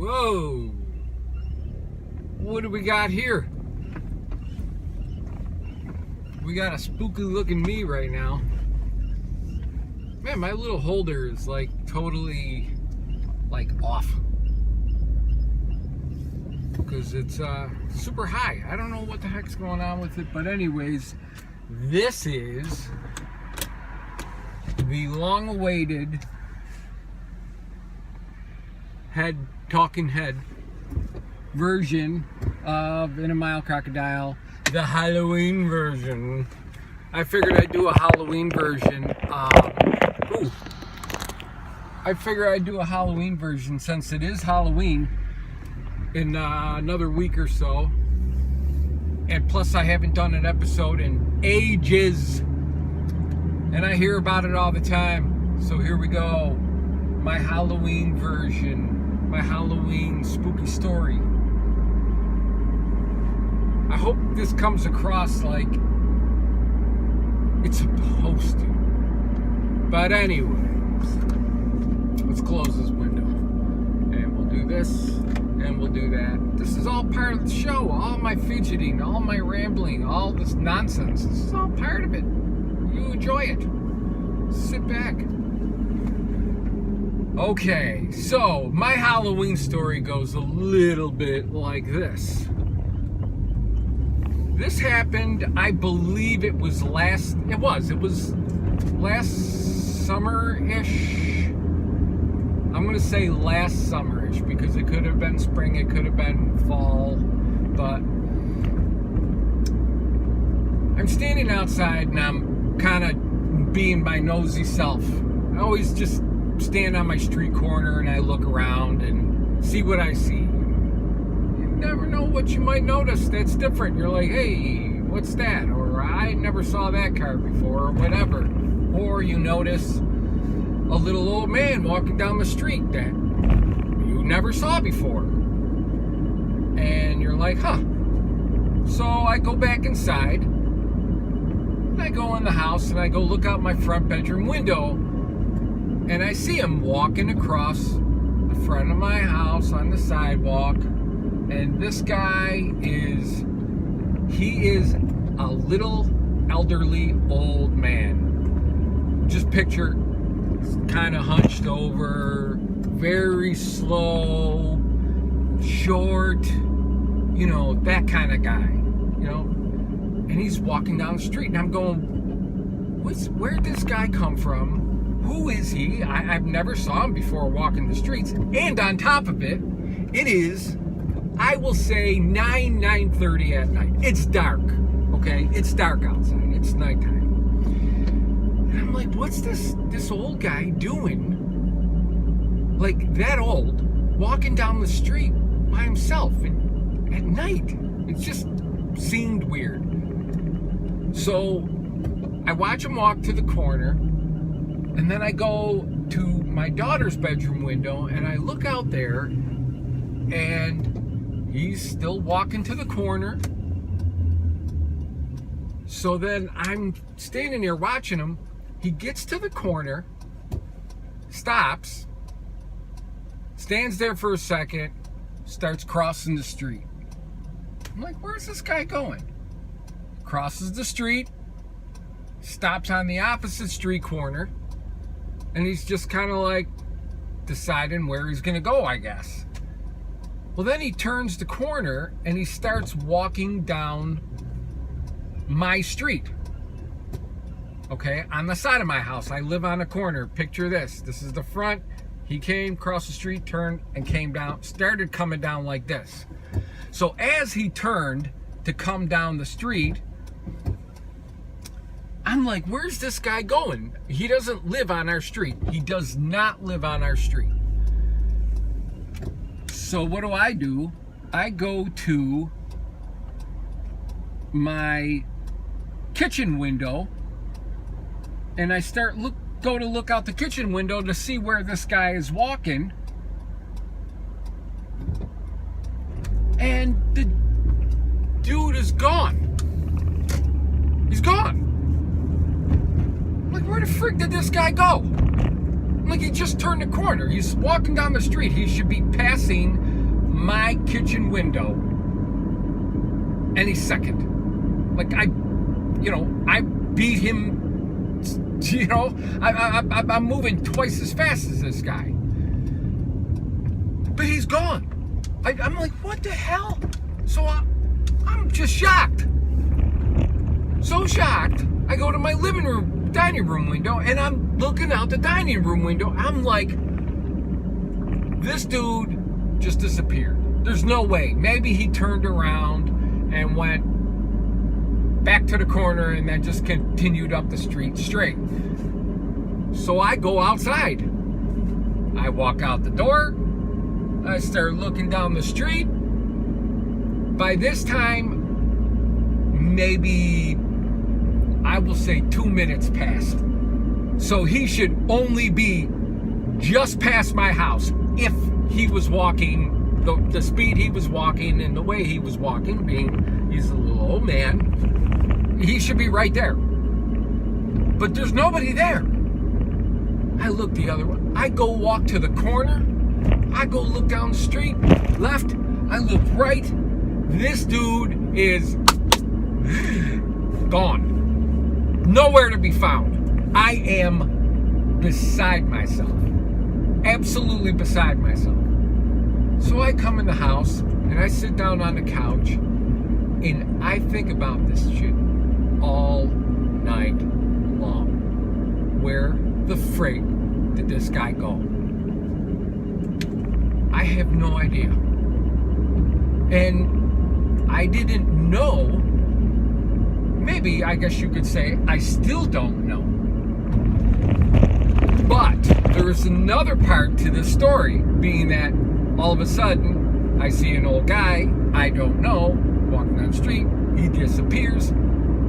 Whoa! What do we got here? We got a spooky looking me right now. Man, my little holder is like totally like off. Because it's super high. I don't know what the heck's going on with it, but anyways, this is the long-awaited talking head version of In a Mile Crocodile, the Halloween version. I figured I'd do a Halloween version. Since it is Halloween in another week or so, and plus I haven't done an episode in ages, and I hear about it all the time. So here we go, my Halloween version, my Halloween spooky story. I hope this comes across like it's supposed to. But anyways, let's close this window, and we'll do this, and we'll do that. This is all part of the show. All my fidgeting, all my rambling, all this nonsense. This is all part of it. You enjoy it. Sit back. Okay, so my Halloween story goes a little bit like this. This happened, I believe it was last summer-ish. I'm going to say last summer-ish because it could have been spring, it could have been fall, but I'm standing outside and I'm kind of being my nosy self. I always just stand on my street corner and I look around and see what I see. You never know what you might notice that's different. You're like, hey, what's that? Or I never saw that car before, or whatever. Or you notice a little old man walking down the street that you never saw before. And you're like, huh. So I go back inside, and I go in the house, and I go look out my front bedroom window, and I see him walking across the front of my house on the sidewalk. And this guy is a little elderly old man. Just picture kind of hunched over, very slow, short, that kind of guy, and he's walking down the street, and I'm going, where'd this guy come from? Who is he? I've never saw him before walking the streets. And on top of it, it is, I will say, 9:30 at night. It's dark, okay? It's dark outside. It's nighttime. And I'm like, what's this old guy doing? Like, that old, walking down the street by himself at night. It just seemed weird. So I watch him walk to the corner, and then I go to my daughter's bedroom window, and I look out there, and he's still walking to the corner. So then I'm standing there watching him. He gets to the corner, stops, stands there for a second, starts crossing the street. I'm like, where's this guy going? Crosses the street, stops on the opposite street corner, and he's just kind of like deciding where he's going to go, I guess. Well, then he turns the corner and he starts walking down my street. Okay, on the side of my house. I live on a corner. Picture this. This is the front. He came, crossed the street, turned, and came down, started coming down like this. So as he turned to come down the street, I'm like, where's this guy going? He doesn't live on our street. He does not live on our street. So what do? I go to my kitchen window, and I go to look out the kitchen window to see where this guy is walking. And the dude is gone. He's gone. Like, where the frick did this guy go? Like, he just turned the corner. He's walking down the street. He should be passing my kitchen window any second. Like I beat him. I'm moving twice as fast as this guy, but he's gone. I'm like, what the hell? So I'm just shocked. So shocked. I go to my dining room window, and I'm looking out the dining room window. I'm like, this dude just disappeared. There's no way. Maybe he turned around and went back to the corner and then just continued up the street straight. So I go outside. I walk out the door. I start looking down the street. By this time, maybe I will say 2 minutes passed. So he should only be just past my house if he was walking the speed he was walking and the way he was walking, being he's a little old man, he should be right there. But there's nobody there. I look the other way. I go walk to the corner. I go look down the street, left. I look right. This dude is gone. Nowhere to be found. I am beside myself. Absolutely beside myself. So I come in the house and I sit down on the couch and I think about this shit all night long. Where the frig did this guy go? I have no idea. And I didn't know. Maybe, I guess you could say, I still don't know. But there is another part to this story, being that all of a sudden, I see an old guy I don't know walking down the street. He disappears.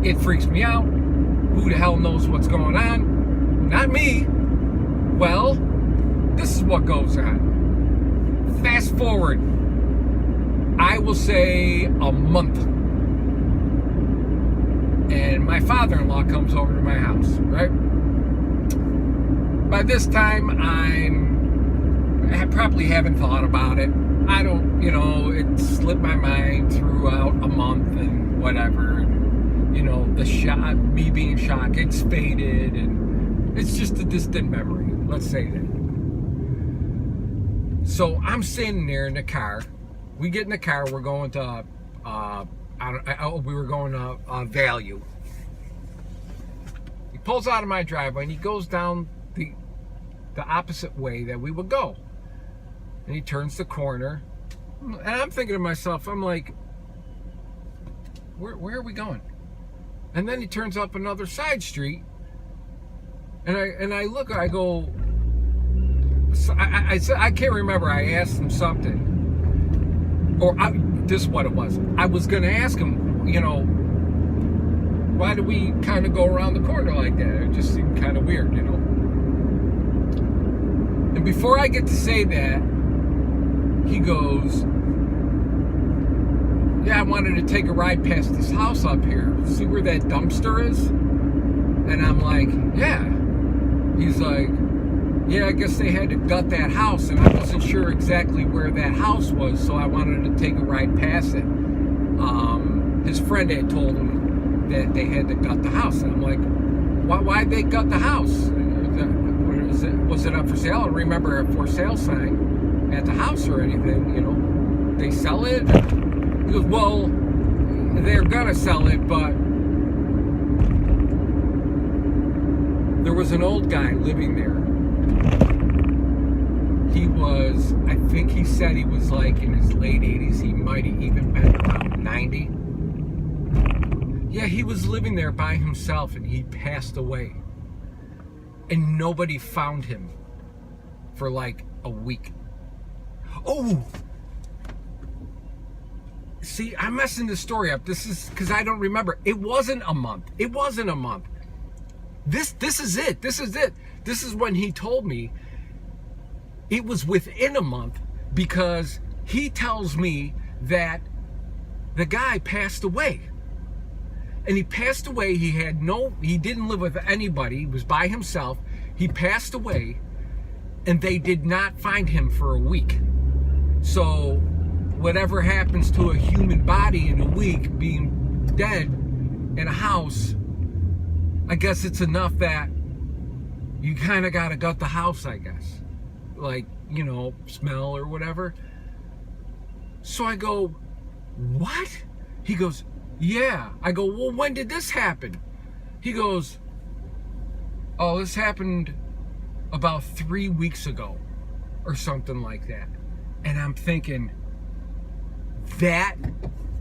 It freaks me out. Who the hell knows what's going on? Not me. Well, this is what goes on. Fast forward, I will say a month. And my father-in-law comes over to my house, right? By this time, I probably haven't thought about it. I don't, it slipped my mind throughout a month and whatever. The shot, me being shocked, it's faded and it's just a distant memory. Let's say that. So I'm sitting there in the car. We get in the car. We're going to, we were going to Value. He pulls out of my driveway and he goes down the opposite way that we would go. And he turns the corner. And I'm thinking to myself, I'm like, where are we going? And then he turns up another side street. And I look, I go, I can't remember. I asked him something. This is what it was. I was going to ask him, why do we kind of go around the corner like that? It just seemed kind of weird, And before I get to say that, he goes, yeah, I wanted to take a ride past this house up here. See where that dumpster is? And I'm like, yeah. He's like, yeah, I guess they had to gut that house, and I wasn't sure exactly where that house was, so I wanted to take a ride past it. His friend had told him that they had to gut the house, and I'm like, why'd they gut the house? Was it up for sale? I don't remember a for sale sign at the house or anything, They sell it? He goes, well, they're gonna sell it, but there was an old guy living there. He was, I think he said he was like in his late 80s. He might have even been around 90. Yeah, he was living there by himself and he passed away. And nobody found him for like a week. Oh! See, I'm messing this story up. This is because I don't remember. It wasn't a month. It wasn't a month. This is it. This is it. This is when he told me it was within a month, because he tells me that the guy passed away. And he passed away. He didn't live with anybody. He was by himself. He passed away and they did not find him for a week. So whatever happens to a human body in a week being dead in a house, I guess it's enough that you kind of got to gut the house, I guess. Like, you know, smell or whatever. So I go, what? He goes, yeah. I go, well, when did this happen? He goes, oh, this happened about 3 weeks ago or something like that. And I'm thinking, that,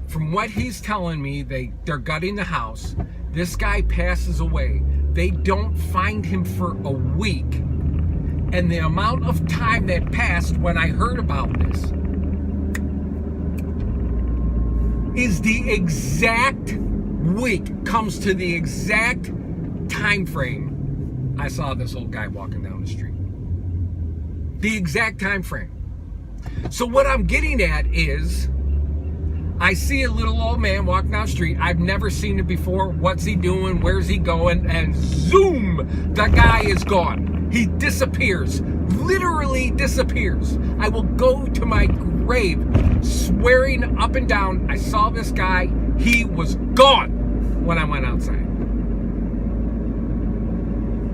from what he's telling me, they're gutting the house. This guy passes away. They don't find him for a week. And the amount of time that passed when I heard about this is the exact week, comes to the exact time frame I saw this old guy walking down the street. The exact time frame. So what I'm getting at is, I see a little old man walking down the street. I've never seen him before. What's he doing? Where's he going? And zoom, the guy is gone. He disappears. Literally disappears. I will go to my grave swearing up and down, I saw this guy. He was gone when I went outside.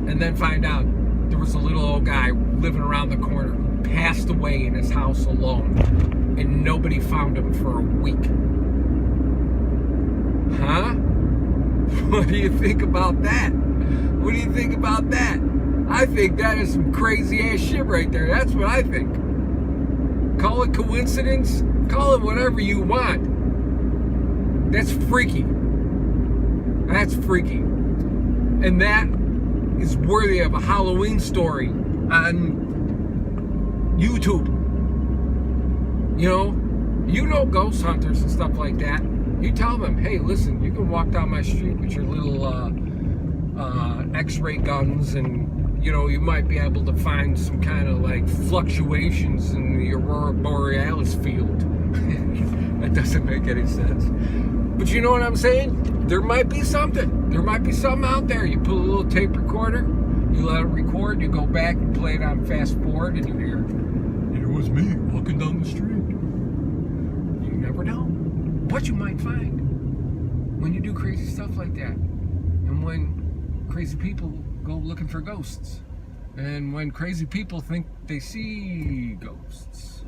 And then find out there was a little old guy living around the corner who passed away in his house alone. And nobody found him for a week. Huh? What do you think about that? What do you think about that? I think that is some crazy ass shit right there. That's what I think. Call it coincidence. Call it whatever you want. That's freaky. That's freaky. And that is worthy of a Halloween story on YouTube. You know ghost hunters and stuff like that. You tell them, hey, listen, you can walk down my street with your little X-ray guns, and you might be able to find some kind of like fluctuations in the Aurora Borealis field. That doesn't make any sense. But you know what I'm saying? There might be something. There might be something out there. You put a little tape recorder, you let it record, you go back and play it on fast forward, and you hear, it was me walking down the street. You never know what you might find when you do crazy stuff like that. And when crazy people go looking for ghosts. And when crazy people think they see ghosts.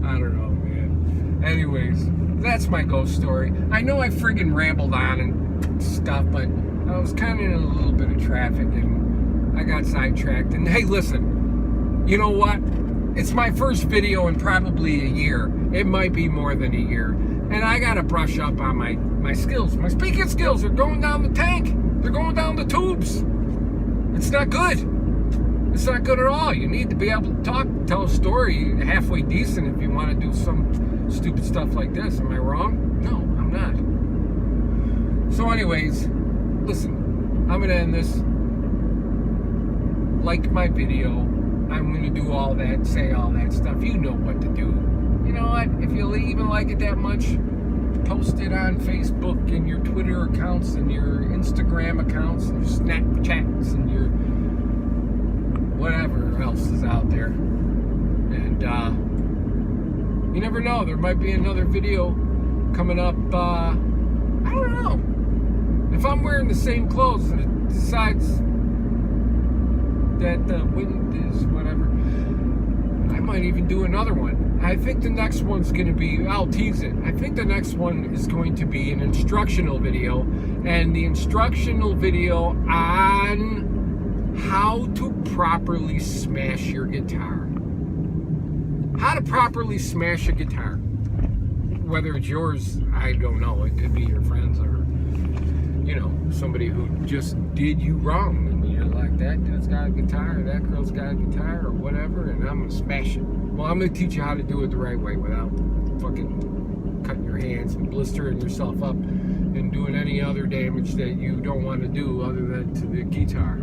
I don't know, man. Anyways, that's my ghost story. I know I friggin' rambled on and stuff, but I was kind of in a little bit of traffic and I got sidetracked. And hey, listen, you know what? It's my first video in probably a year. It might be more than a year. And I got to brush up on my skills. My speaking skills are going down the tank. They're going down the tubes. It's not good. It's not good at all. You need to be able to talk, tell a story halfway decent if you want to do some stupid stuff like this. Am I wrong? No, I'm not. So anyways, listen, I'm going to end this. Like my video. I'm going to do all that, say all that stuff. You know what to do. You know what? If you even like it that much, post it on Facebook and your Twitter accounts and your Instagram accounts and your Snapchats and your whatever else is out there. And you never know. There might be another video coming up. I don't know. If I'm wearing the same clothes and it decides that the wind is whatever, I might even do another one. I think the next one's going to be, I'll tease it, I think the next one is going to be an instructional video, and the instructional video on how to properly smash your guitar. How to properly smash a guitar. Whether it's yours, I don't know. It could be your friends or, somebody who just did you wrong. And you're like, that dude's got a guitar, or that girl's got a guitar, or whatever, and I'm going to smash it. Well, I'm going to teach you how to do it the right way without fucking cutting your hands and blistering yourself up and doing any other damage that you don't want to do other than to the guitar.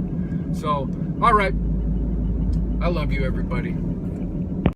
So, all right. I love you, everybody.